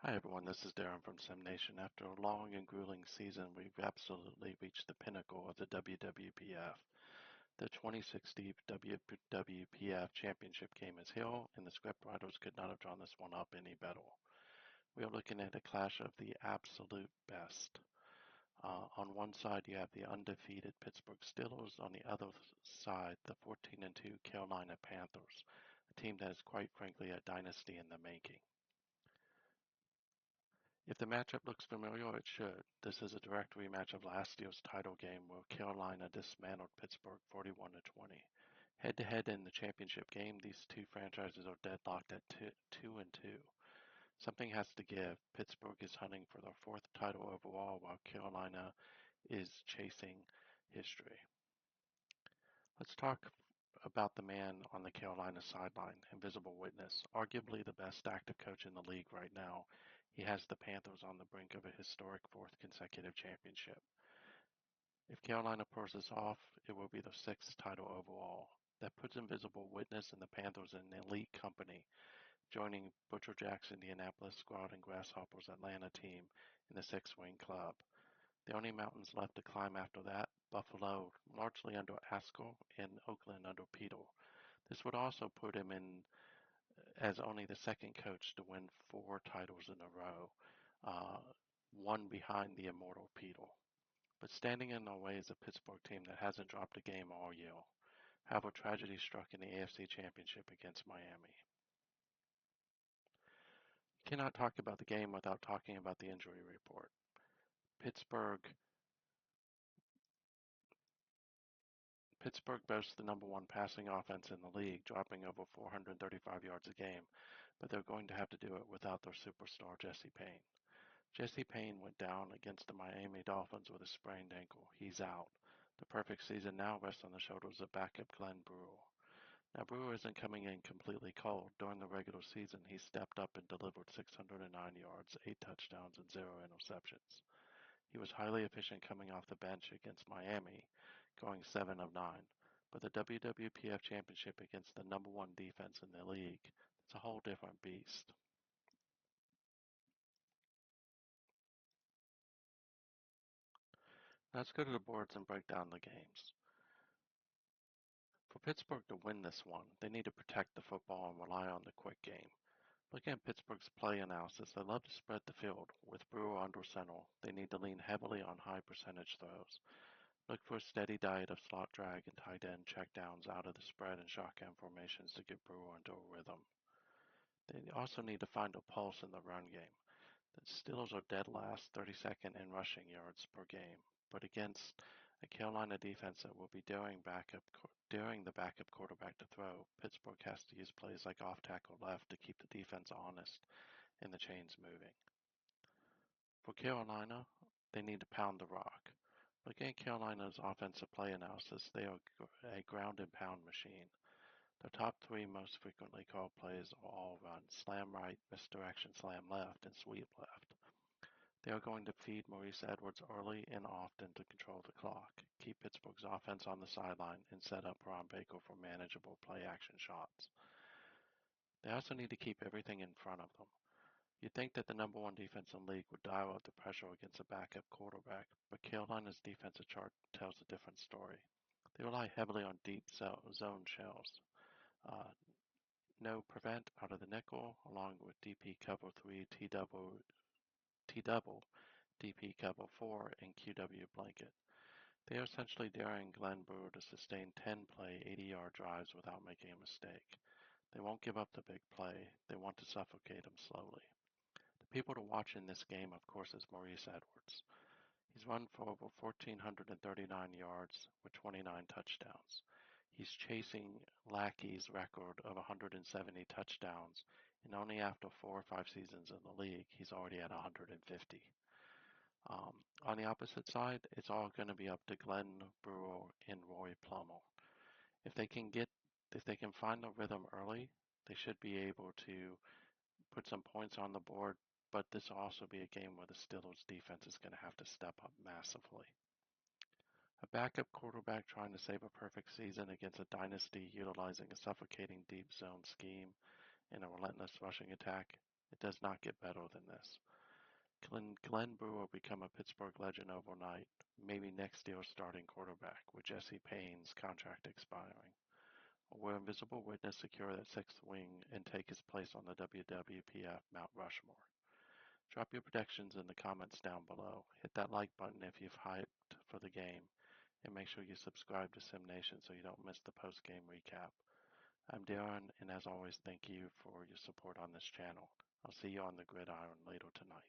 Hi everyone, this is Darren from SimNation. After a long and grueling season, we've absolutely reached the pinnacle of the WWPF. The 2016 WWPF Championship game is here, and the scriptwriters could not have drawn this one up any better. We are looking at a clash of the absolute best. On one side, you have the undefeated Pittsburgh Steelers. On the other side, the 14-2 Carolina Panthers, a team that is quite frankly a dynasty in the making. If the matchup looks familiar, it should. This is a direct rematch of last year's title game where Carolina dismantled Pittsburgh 41-20. Head-to-head in the championship game, these two franchises are deadlocked at 2-2. Something has to give. Pittsburgh is hunting for their fourth title overall, while Carolina is chasing history. Let's talk about the man on the Carolina sideline, invisible witness, arguably the best active coach in the league right now. He has the Panthers on the brink of a historic fourth consecutive championship. If Carolina pulls this off, it will be their sixth title overall. That puts invisible witness and the Panthers in elite company, joining Butcher Jack's Indianapolis squad and Grasshoppers' Atlanta team in the six-wing club. The only mountains left to climb after that, Buffalo largely under Askell and Oakland under Peter. This would also put him in as only the second coach to win 4 titles in a row, one behind the immortal Peter. But standing in our way is a Pittsburgh team that hasn't dropped a game all year. However, tragedy struck in the AFC Championship against Miami. You cannot talk about the game without talking about the injury report. Pittsburgh boasts the number 1 passing offense in the league, dropping over 435 yards a game, but they're going to have to do it without their superstar Jesse Paine. Jesse Paine went down against the Miami Dolphins with a sprained ankle. He's out. The perfect season now rests on the shoulders of backup Glen Brewer. Now, Brewer isn't coming in completely cold. During the regular season, he stepped up and delivered 609 yards, 8 touchdowns, and 0 interceptions. He was highly efficient coming off the bench against Miami, going 7 of 9. But the WWPF Championship against the number 1 defense in the league, it's a whole different beast. Let's go to the boards and break down the games. For Pittsburgh to win this one, they need to protect the football and rely on the quick game. Looking at Pittsburgh's play analysis, they love to spread the field. With Brewer under center, they need to lean heavily on high percentage throws. Look for a steady diet of slot drag and tight end checkdowns out of the spread and shotgun formations to get Brewer into a rhythm. They also need to find a pulse in the run game. The Steelers are dead last, 32nd in rushing yards per game, but against a Carolina defense that will be daring the backup quarterback to throw, Pittsburgh has to use plays like off-tackle left to keep the defense honest and the chains moving. For Carolina, they need to pound the rock. Looking at Carolina's offensive play analysis, they are a ground and pound machine. The top 3 most frequently called plays are all run: slam right, misdirection slam left, and sweep left. They are going to feed Maurice Edwards early and often to control the clock, keep Pittsburgh's offense on the sideline, and set up Ron Baker for manageable play-action shots. They also need to keep everything in front of them. You'd think that the number 1 defense in the league would dial up the pressure against a backup quarterback, but Carolina's defensive chart tells a different story. They rely heavily on deep zone shells. No prevent out of the nickel, along with DP cover 3, T-double, DP cover 4, and QW blanket. They are essentially daring Glen Brewer to sustain 10-play, 80-yard drives without making a mistake. They won't give up the big play. They want to suffocate him slowly. The people to watch in this game, of course, is Maurice Edwards. He's run for over 1,439 yards with 29 touchdowns. He's chasing Lackey's record of 170 touchdowns, and only after 4 or 5 seasons in the league, he's already at 150. On the opposite side, it's all going to be up to Glen Brewer and Roy Plummer. If they can find the rhythm early, they should be able to put some points on the board, but this will also be a game where the Steelers defense is going to have to step up massively. A backup quarterback trying to save a perfect season against a dynasty utilizing a suffocating deep zone scheme and a relentless rushing attack It does not get better than this. Glen Brewer will become a Pittsburgh legend overnight, maybe next year's starting quarterback, with Jesse Paine's contract expiring. Or will Invisible Witness secure that sixth wing and take his place on the WWPF Mount Rushmore? Drop your predictions in the comments down below. Hit that like button if you've hyped for the game, and make sure you subscribe to SimNation so you don't miss the post-game recap. I'm Darren, and as always, thank you for your support on this channel. I'll see you on the gridiron later tonight.